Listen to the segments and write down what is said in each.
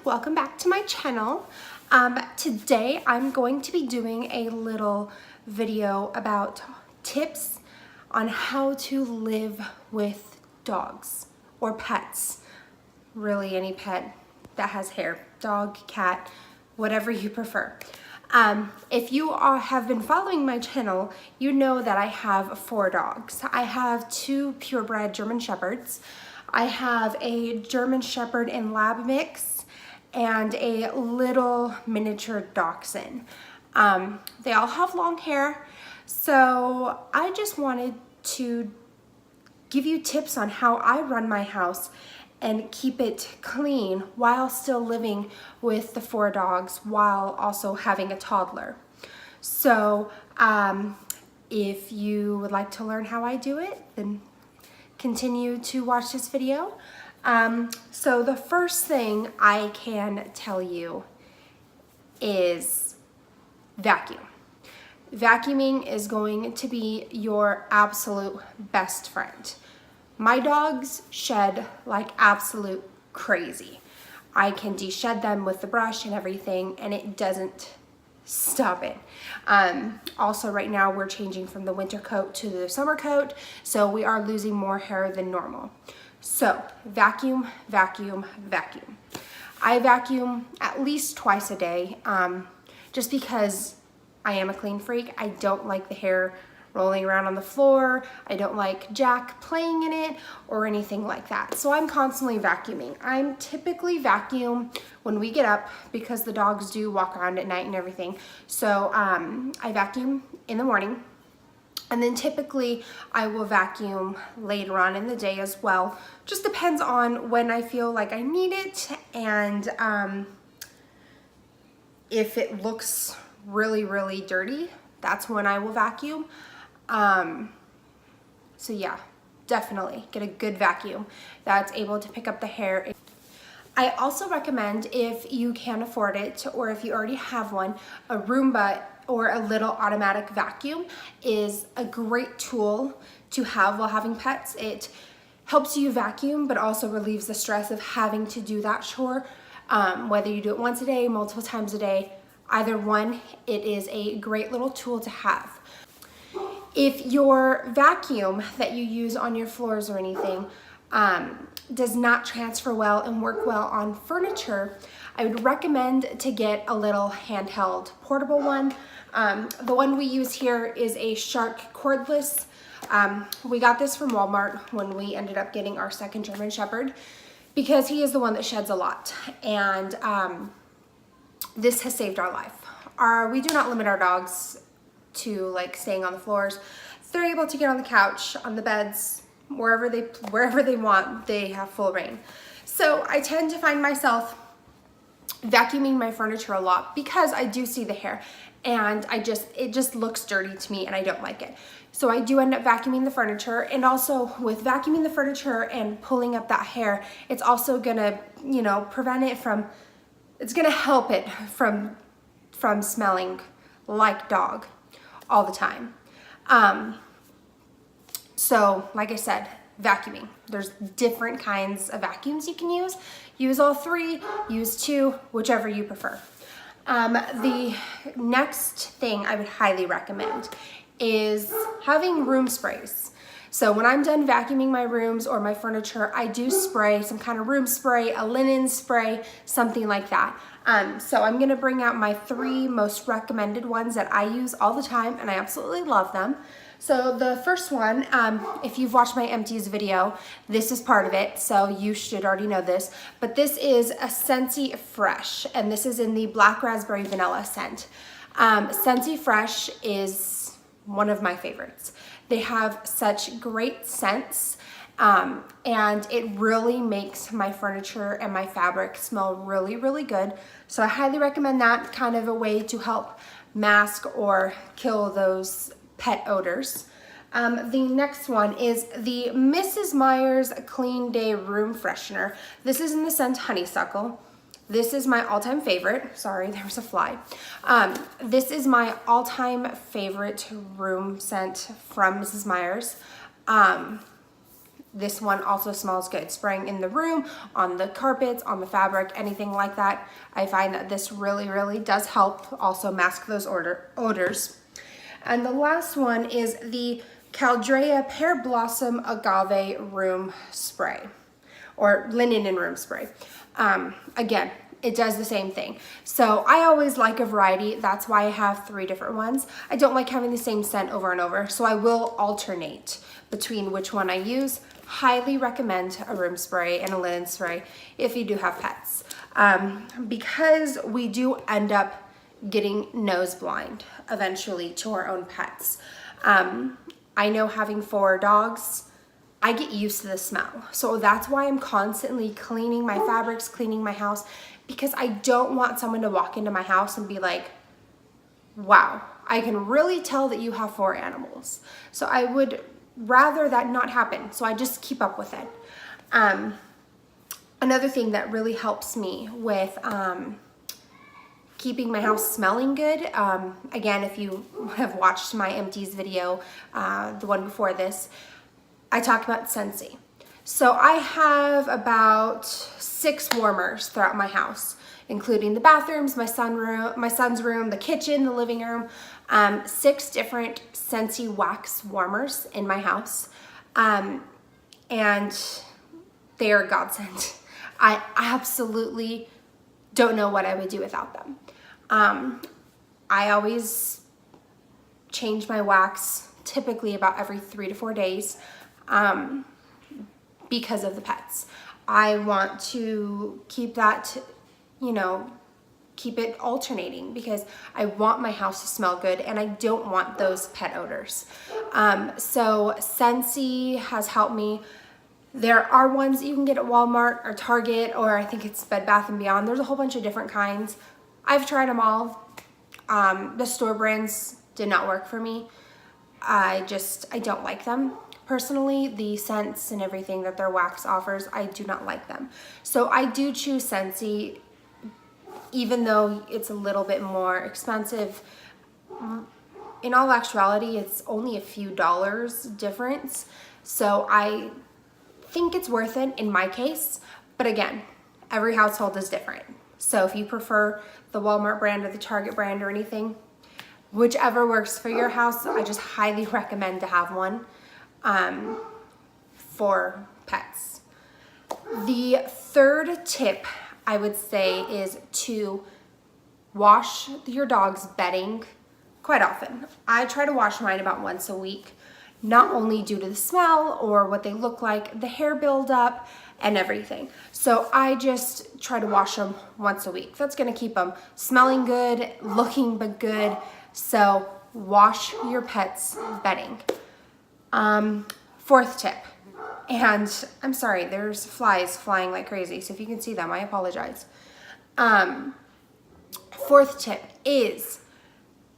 welcome back to my channel. Today I'm going to be doing a little video about tips on how to live with dogs or pets. Really any pet that has hair, dog, cat, whatever you prefer. If you have been following my channel, you know that I have 4 dogs. I have 2 purebred German Shepherds. I have a German Shepherd and Lab mix and a little miniature Dachshund. They all have long hair, so I just wanted to give you tips on how I run my house and keep it clean while still living with the 4 dogs while also having a toddler. So if you would like to learn how I do it, then continue to watch this video. So the first thing I can tell you is vacuum. Vacuuming is going to be your absolute best friend. My dogs shed like absolute crazy. I can de-shed them with the brush and everything, and it doesn't stop it. Also right now we're changing from the winter coat to the summer coat, so we are losing more hair than normal. So vacuum, vacuum, vacuum. I vacuum at least twice a day, just because I am a clean freak. I don't like the hair rolling around on the floor. I don't like Jack playing in it or anything like that. So I'm constantly vacuuming. I'm typically vacuum when we get up because the dogs do walk around at night and everything. So I vacuum in the morning, and then typically I will vacuum later on in the day as well. Just depends on when I feel like I need it, and if it looks really, really dirty, that's when I will vacuum. So yeah, definitely get a good vacuum that's able to pick up the hair. I also recommend, if you can afford it or if you already have one, a Roomba or a little automatic vacuum is a great tool to have while having pets. It helps you vacuum, but also relieves the stress of having to do that chore. Whether you do it once a day, multiple times a day, either one, it is a great little tool to have. If your vacuum that you use on your floors or anything does not transfer well and work well on furniture, I would recommend to get a little handheld portable one. The one we use here is a Shark cordless. We got this from Walmart when we ended up getting our second German Shepherd, because he is the one that sheds a lot, and this has saved our life. We do not limit our dogs to like staying on the floors. They're able to get on the couch, on the beds, wherever they want. They have full reign. So I tend to find myself vacuuming my furniture a lot because I do see the hair, and it just looks dirty to me and I don't like it. So I do end up vacuuming the furniture, and also with vacuuming the furniture and pulling up that hair, it's also gonna, prevent it from, it's gonna help it from smelling like dog all the time. So like I said, vacuuming. There's different kinds of vacuums you can use. Use all 3, use 2, whichever you prefer. The next thing I would highly recommend is having room sprays. So when I'm done vacuuming my rooms or my furniture, I do spray some kind of room spray, a linen spray, something like that. So I'm gonna bring out my 3 most recommended ones that I use all the time, and I absolutely love them. So the first one, if you've watched my empties video, this is part of it, so you should already know this, but this is a Scentsy Fresh, and this is in the Black Raspberry Vanilla scent. Scentsy Fresh is one of my favorites. They have such great scents, and it really makes my furniture and my fabric smell really, really good. So I highly recommend that, kind of a way to help mask or kill those pet odors. The next one is the Mrs. Meyer's Clean Day Room Freshener. This is in the scent Honeysuckle. This is my all-time favorite. Sorry, there was a fly. This is my all-time favorite room scent from Mrs. Meyer's. this one also smells good. Spraying in the room, on the carpets, on the fabric, anything like that. I find that this really, really does help also mask those odors. And the last one is the Caldrea Pear Blossom Agave Room Spray, or linen and room spray. Again, it does the same thing. So I always like a variety. That's why I have 3 different ones. I don't like having the same scent over and over, so I will alternate between which one I use. Highly recommend a room spray and a linen spray if you do have pets. Because we do end up getting nose blind eventually to our own pets. I know having 4 dogs, I get used to the smell. So that's why I'm constantly cleaning my fabrics, cleaning my house, because I don't want someone to walk into my house and be like, wow, I can really tell that you have 4 animals. So I would rather that not happen. So I just keep up with it. Another thing that really helps me with keeping my house smelling good, again, if you have watched my empties video, the one before this, I talked about Scentsy. So I have about 6 warmers throughout my house, including the bathrooms, my son's room, the kitchen, the living room, 6 different Scentsy wax warmers in my house, and they are a godsend. I absolutely don't know what I would do without them. I always change my wax typically about every 3 to 4 days because of the pets. I want to keep that, keep it alternating because I want my house to smell good and I don't want those pet odors. So Scentsy has helped me. There are ones that you can get at Walmart or Target, or I think it's Bed Bath & Beyond. There's a whole bunch of different kinds. I've tried them all. The store brands did not work for me. I don't like them. Personally, the scents and everything that their wax offers, I do not like them. So I do choose Scentsy, even though it's a little bit more expensive. In all actuality, it's only a few dollars difference. So I think it's worth it in my case. But again, every household is different. So if you prefer the Walmart brand or the Target brand or anything, whichever works for your house, I just highly recommend to have one for pets. The third tip I would say is to wash your dog's bedding quite often. I try to wash mine about once a week, not only due to the smell or what they look like, the hair buildup and everything. So I just try to wash them once a week. That's gonna keep them smelling good, looking but good. So wash your pet's bedding. 4th tip, and I'm sorry, there's flies flying like crazy, so if you can see them, I apologize. 4th tip is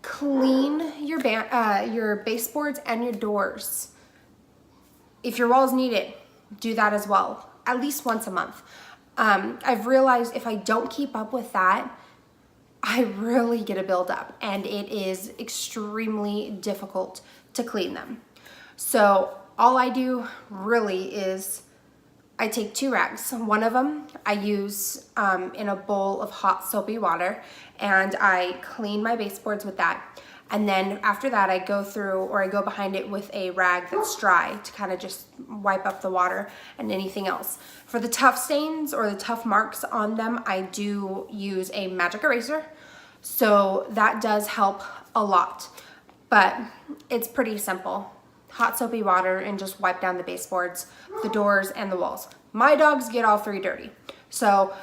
clean your baseboards and your doors. If your walls need it, do that as well, at least once a month. I've realized if I don't keep up with that, I really get a buildup and it is extremely difficult to clean them. So all I do really is I take 2 rags. One of them I use in a bowl of hot soapy water and I clean my baseboards with that. And then after that I go through, or I go behind it with a rag that's dry to kind of just wipe up the water and anything else. For the tough stains or the tough marks on them, I do use a magic eraser. So that does help a lot, but it's pretty simple. Hot soapy water and just wipe down the baseboards, the doors, and the walls. My dogs get all 3 dirty. So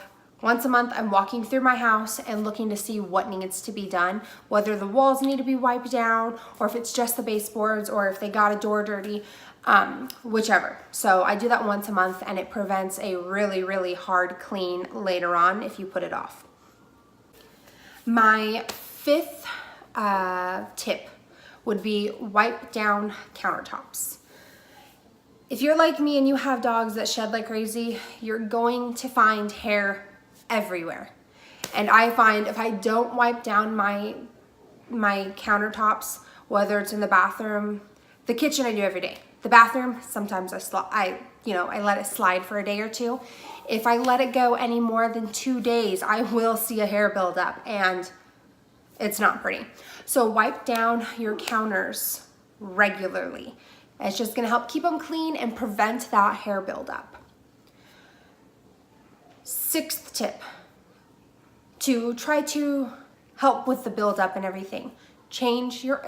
once a month, I'm walking through my house and looking to see what needs to be done, whether the walls need to be wiped down, or if it's just the baseboards, or if they got a door dirty, whichever. So I do that once a month and it prevents a really, really hard clean later on if you put it off. My 5th tip would be wipe down countertops. If you're like me and you have dogs that shed like crazy, you're going to find hair everywhere. And I find if I don't wipe down my countertops, whether it's in the bathroom, The kitchen I do every day. The bathroom, sometimes I let it slide for a day or two. If I let it go any more than 2 days, I will see a hair buildup, and it's not pretty. So wipe down your counters regularly. It's just gonna help keep them clean and prevent that hair buildup. 6th tip, to try to help with the buildup and everything, change your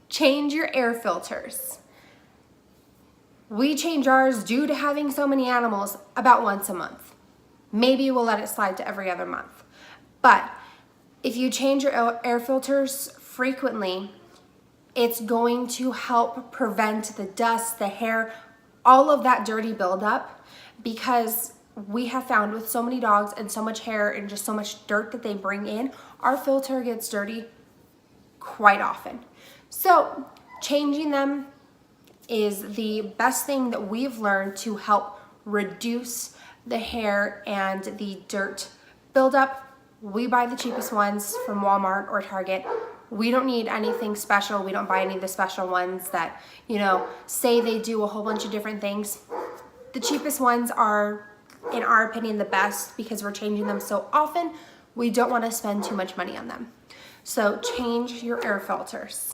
change your air filters. We change ours due to having so many animals about once a month. Maybe we'll let it slide to every other month. But if you change your air filters frequently, it's going to help prevent the dust, the hair, all of that dirty buildup, because we have found with so many dogs and so much hair and just so much dirt that they bring in, our filter gets dirty quite often. So changing them is the best thing that we've learned to help reduce the hair and the dirt buildup. We buy the cheapest ones from Walmart or Target. We don't need anything special. We don't buy any of the special ones that, say they do a whole bunch of different things. The cheapest ones are, in our opinion, the best because we're changing them so often. We don't want to spend too much money on them. So change your air filters.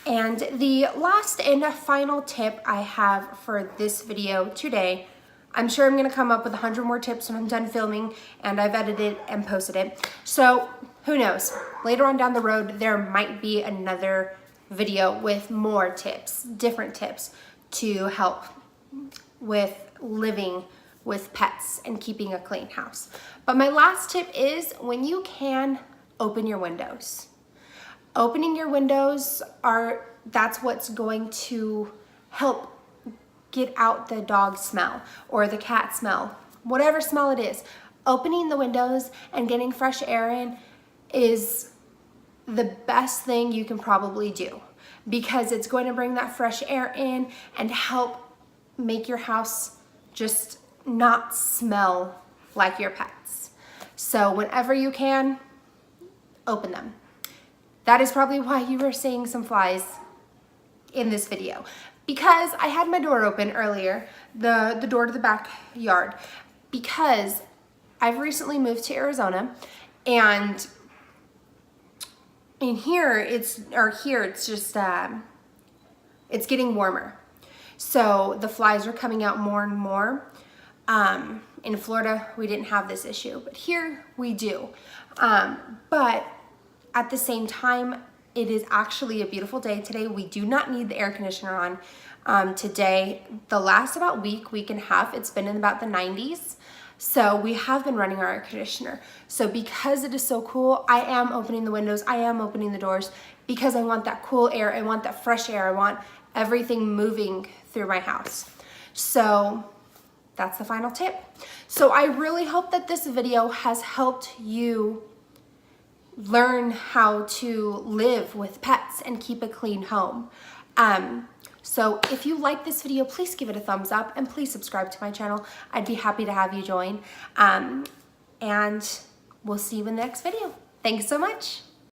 And the last and final tip I have for this video today, I'm sure I'm gonna come up with 100 more tips when I'm done filming and I've edited and posted it. So who knows, later on down the road, there might be another video with more tips, different tips to help with living with pets and keeping a clean house. But my last tip is, when you can, open your windows. Opening your windows that's what's going to help get out the dog smell or the cat smell, whatever smell it is. Opening the windows and getting fresh air in is the best thing you can probably do, because it's going to bring that fresh air in and help make your house just not smell like your pets. So whenever you can, open them. That is probably why you were seeing some flies in this video, because I had my door open earlier, the door to the backyard, because I've recently moved to Arizona, and in here it's just it's getting warmer, so the flies are coming out more and more. In Florida we didn't have this issue, but here we do. But at the same time, it is actually a beautiful day today. We do not need the air conditioner on today. The last about week and a half, it's been in about the 90s. So we have been running our air conditioner. So because it is so cool, I am opening the windows, I am opening the doors, because I want that cool air, I want that fresh air, I want everything moving through my house. So that's the final tip. So I really hope that this video has helped you learn how to live with pets and keep a clean home. So if you like this video, please give it a thumbs up and please subscribe to my channel. I'd be happy to have you join. And we'll see you in the next video. Thanks so much.